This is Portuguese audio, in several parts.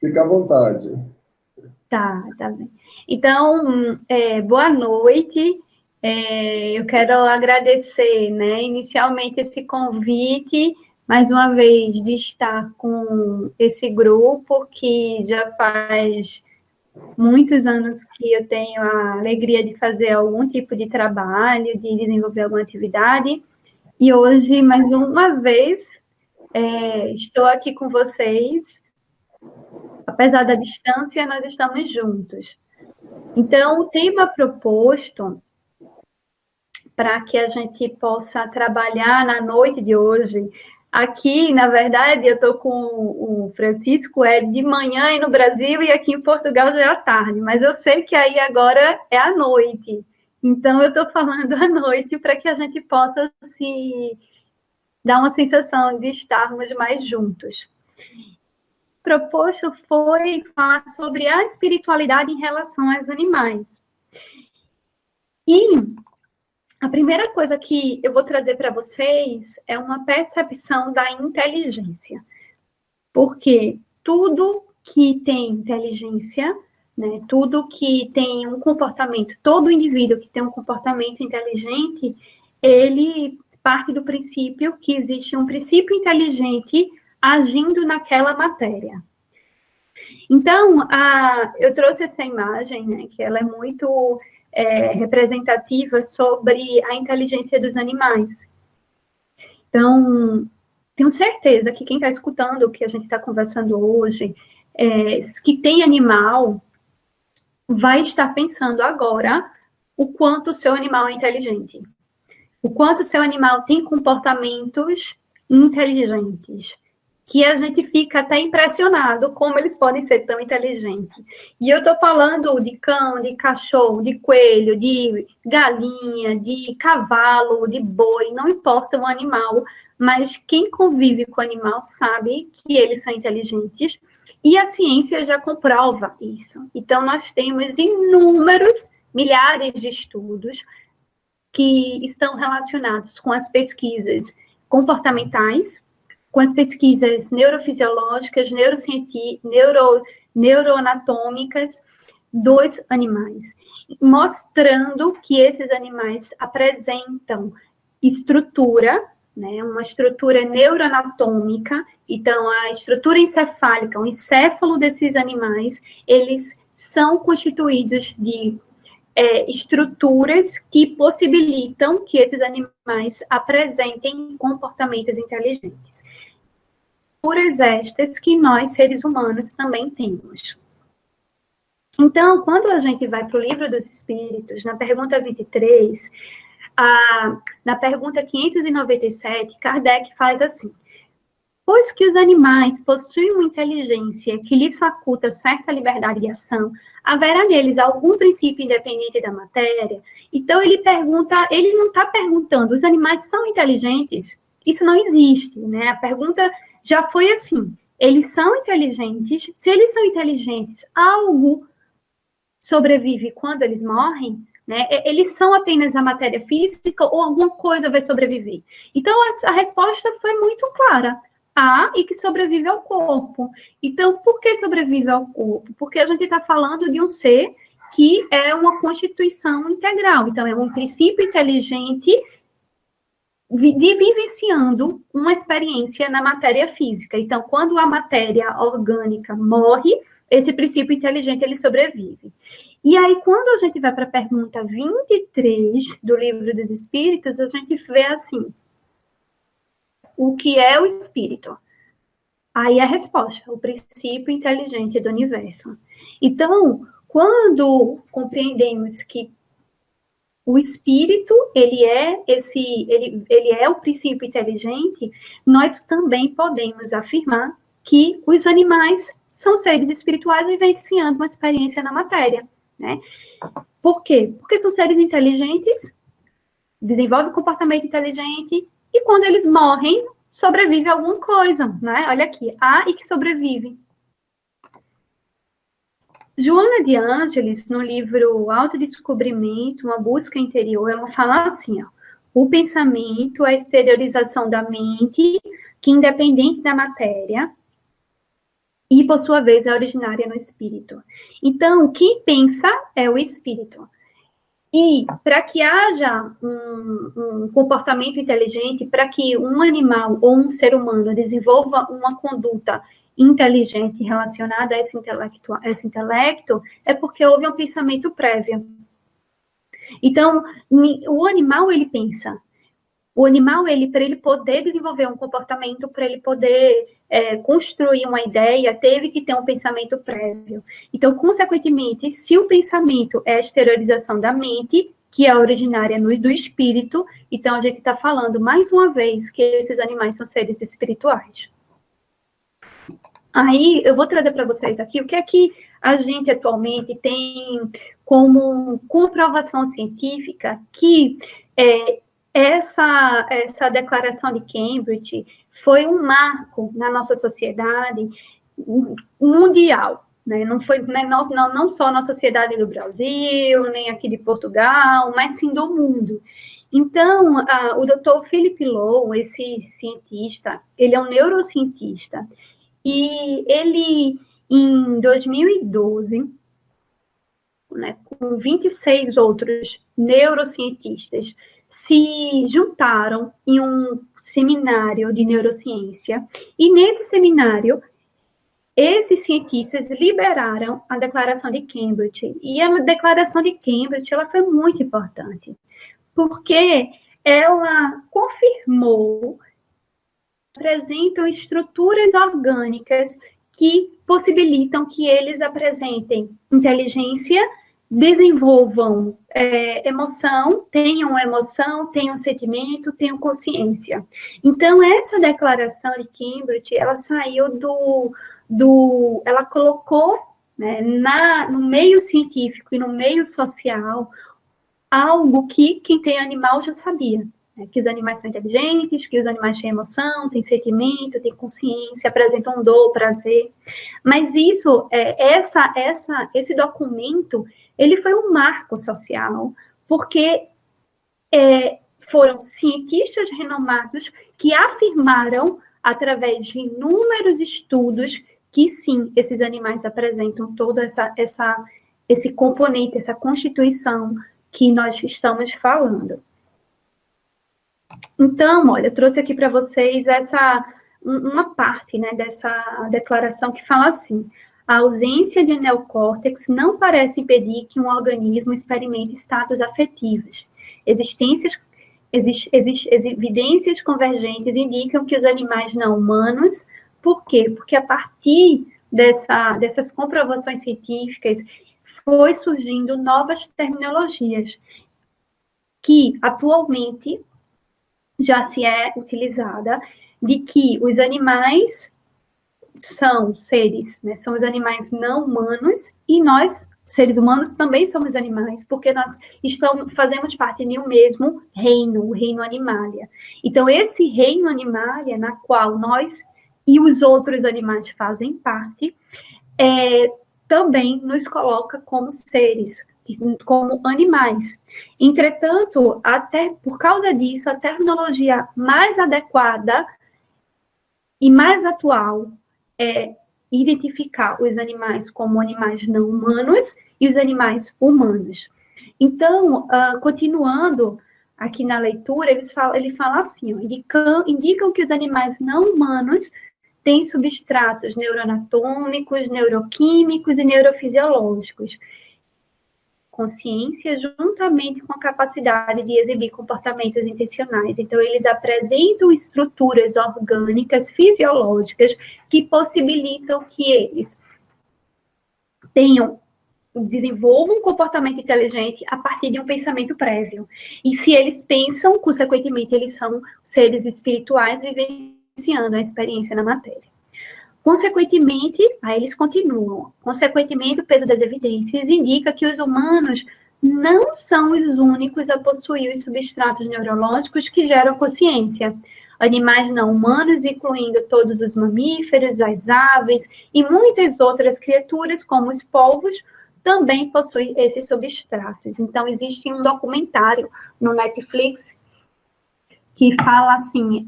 Fica à vontade. Tá bem. Então, boa noite. Eu quero agradecer, né, inicialmente esse convite, mais uma vez, de estar com esse grupo que já faz muitos anos que eu tenho a alegria de fazer algum tipo de trabalho, de desenvolver alguma atividade. E hoje, mais uma vez, estou aqui com vocês. Apesar da distância, nós estamos juntos. Então, o tema proposto para que a gente possa trabalhar na noite de hoje, aqui, na verdade, eu estou com o Francisco, é de manhã aí no Brasil e aqui em Portugal já é à tarde, mas eu sei que aí agora é à noite. Então, eu estou falando à noite para que a gente possa se dar uma sensação de estarmos mais juntos. O proposto foi falar sobre a espiritualidade em relação aos animais. E a primeira coisa que eu vou trazer para vocês é uma percepção da inteligência. Porque tudo que tem inteligência, né, tudo que tem um comportamento, todo indivíduo que tem um comportamento inteligente, ele parte do princípio que existe um princípio inteligente agindo naquela matéria. Então, eu trouxe essa imagem, né, que ela é muito representativa sobre a inteligência dos animais. Então, tenho certeza que quem está escutando o que a gente está conversando hoje, que tem animal, vai estar pensando agora o quanto o seu animal é inteligente. O quanto o seu animal tem comportamentos inteligentes. Que a gente fica até impressionado como eles podem ser tão inteligentes. E eu estou falando de cão, de cachorro, de coelho, de galinha, de cavalo, de boi, não importa o animal, mas quem convive com o animal sabe que eles são inteligentes e a ciência já comprova isso. Então, nós temos inúmeros, milhares de estudos que estão relacionados com as comportamentais, com as pesquisas neurofisiológicas, neuroanatômicas dos animais, mostrando que esses animais apresentam estrutura, né, uma estrutura neuroanatômica, então a estrutura encefálica, o encéfalo desses animais, eles são constituídos de estruturas que possibilitam que esses animais apresentem comportamentos inteligentes. Estruturas estas que nós, seres humanos, também temos. Então, quando a gente vai para o Livro dos Espíritos, na pergunta 23, na pergunta 597, Kardec faz assim: pois que os animais possuem uma inteligência que lhes faculta certa liberdade de ação, haverá neles algum princípio independente da matéria? Então, ele não está perguntando, os animais são inteligentes? Isso não existe, né? A pergunta já foi assim, eles são inteligentes? Se eles são inteligentes, algo sobrevive quando eles morrem? Né? Eles são apenas a matéria física ou alguma coisa vai sobreviver? Então, a resposta foi muito clara. E que sobrevive ao corpo. Então, por que sobrevive ao corpo? Porque a gente está falando de um ser que é uma constituição integral. Então, é um princípio inteligente vivenciando uma experiência na matéria física. Então, quando a matéria orgânica morre, esse princípio inteligente ele sobrevive. E aí, quando a gente vai para a pergunta 23 do Livro dos Espíritos, a gente vê assim: o que é o espírito? Aí a resposta, o princípio inteligente do universo. Então, quando compreendemos que o espírito, ele é o princípio inteligente, nós também podemos afirmar que os animais são seres espirituais vivenciando uma experiência na matéria, né? Por quê? Porque são seres inteligentes, desenvolvem comportamento inteligente, e quando eles morrem, sobrevive alguma coisa, né? Olha aqui, e que sobrevive. Joana de Ângeles, no livro Autodescobrimento, Uma Busca Interior, ela fala assim, ó: o pensamento é a exteriorização da mente, que independente da matéria, e, por sua vez, é originária no espírito. Então, quem pensa é o espírito. E para que haja um comportamento inteligente, para que um animal ou um ser humano desenvolva uma conduta inteligente relacionada a esse intelecto, é porque houve um pensamento prévio. Então, o animal, ele pensa. O animal, ele, para ele poder desenvolver um comportamento, para ele poder construir uma ideia, teve que ter um pensamento prévio. Então, consequentemente, se o pensamento é a exteriorização da mente, que é originária do espírito, então a gente está falando, mais uma vez, que esses animais são seres espirituais. Aí, eu vou trazer para vocês aqui o que é que a gente atualmente tem como comprovação científica que essa declaração de Cambridge foi um marco na nossa sociedade mundial, né? Não foi não só na sociedade do Brasil, nem aqui de Portugal, mas sim do mundo. Então, o Dr. Philip Lowe, esse cientista, ele é um neurocientista, e ele, em 2012, né, com 26 outros neurocientistas, se juntaram em um seminário de neurociência, e nesse seminário, esses cientistas liberaram a Declaração de Cambridge. E a Declaração de Cambridge, ela foi muito importante, porque ela confirmou que apresentam estruturas orgânicas que possibilitam que eles apresentem inteligência, desenvolvam emoção, tenham sentimento, tenham consciência. Então, essa declaração de Cambridge, ela saiu ela colocou, né, no meio científico e no meio social algo que quem tem animal já sabia, né, que os animais são inteligentes, que os animais têm emoção, têm sentimento, têm consciência, apresentam dor, prazer. Mas isso, esse documento, ele foi um marco social, porque foram cientistas renomados que afirmaram, através de inúmeros estudos, que sim, esses animais apresentam todo esse componente, essa constituição que nós estamos falando. Então, olha, eu trouxe aqui para vocês uma parte, né, dessa declaração que fala assim: a ausência de neocórtex não parece impedir que um organismo experimente estados afetivos. Evidências convergentes indicam que os animais não humanos, por quê? Porque a partir dessas comprovações científicas foi surgindo novas terminologias que atualmente já se é utilizada, de que os animais são seres, né, são os animais não humanos, e nós, seres humanos, também somos animais, porque nós fazemos parte de um mesmo reino, o reino animalia. Então, esse reino animalia, na qual nós e os outros animais fazem parte, também nos coloca como seres, como animais. Entretanto, até por causa disso, a terminologia mais adequada e mais atual é identificar os animais como animais não humanos e os animais humanos. Então, continuando aqui na leitura, ele fala assim, indicam que os animais não humanos têm substratos neuroanatômicos, neuroquímicos e neurofisiológicos, consciência juntamente com a capacidade de exibir comportamentos intencionais. Então, eles apresentam estruturas orgânicas, fisiológicas, que possibilitam que eles desenvolvam um comportamento inteligente a partir de um pensamento prévio. E se eles pensam, consequentemente, eles são seres espirituais vivenciando a experiência na matéria. Consequentemente, aí eles continuam, consequentemente, o peso das evidências indica que os humanos não são os únicos a possuir os substratos neurológicos que geram consciência. Animais não humanos, incluindo todos os mamíferos, as aves e muitas outras criaturas, como os polvos, também possuem esses substratos. Então, existe um documentário no Netflix que fala assim,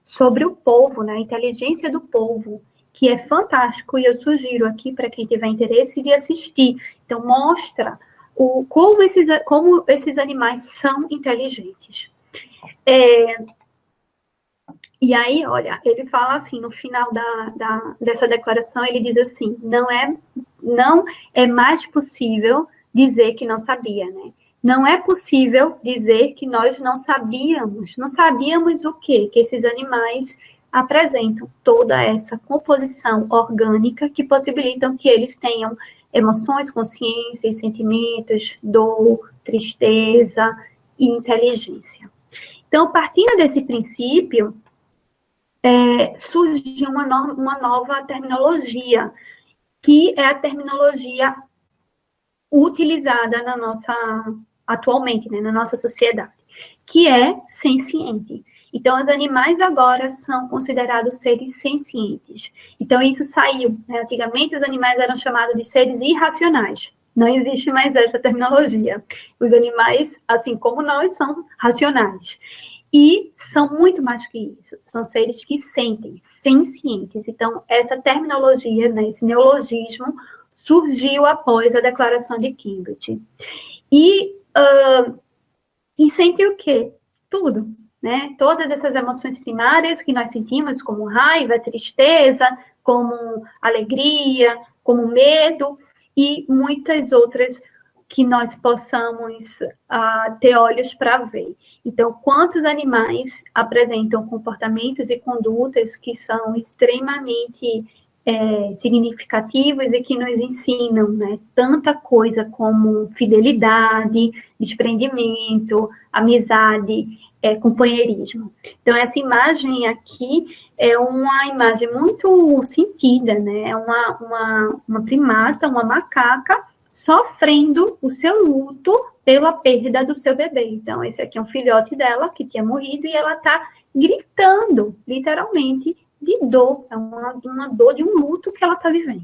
sobre o polvo, né, a inteligência do polvo, que é fantástico, e eu sugiro aqui para quem tiver interesse de assistir. Então, mostra como esses animais são inteligentes. E aí, olha, ele fala assim, no final dessa declaração, ele diz assim, não é mais possível dizer que não sabia, né? Não é possível dizer que nós não sabíamos o quê? Que esses animais apresentam toda essa composição orgânica que possibilitam que eles tenham emoções, consciência, sentimentos, dor, tristeza e inteligência. Então, partindo desse princípio, surgiu uma nova terminologia, que é a terminologia utilizada atualmente, né, na nossa sociedade, que é senciente. Então, os animais agora são considerados seres sencientes. Então, isso saiu, né? Antigamente, os animais eram chamados de seres irracionais. Não existe mais essa terminologia. Os animais, assim como nós, são racionais. E são muito mais que isso, são seres que sentem, sencientes. Então, essa terminologia, né, esse neologismo, surgiu após a Declaração de Cambridge. E sente o quê? Tudo, né? Todas essas emoções primárias que nós sentimos, como raiva, tristeza, como alegria, como medo, e muitas outras que nós possamos ter olhos para ver. Então, quantos animais apresentam comportamentos e condutas que são extremamente significativos e que nos ensinam, né, tanta coisa como fidelidade, desprendimento, amizade, companheirismo. Então, essa imagem aqui é uma imagem muito sentida, né? É uma primata, uma macaca, sofrendo o seu luto pela perda do seu bebê. Então, esse aqui é um filhote dela que tinha morrido e ela está gritando, literalmente, de dor. É uma dor de um luto que ela está vivendo.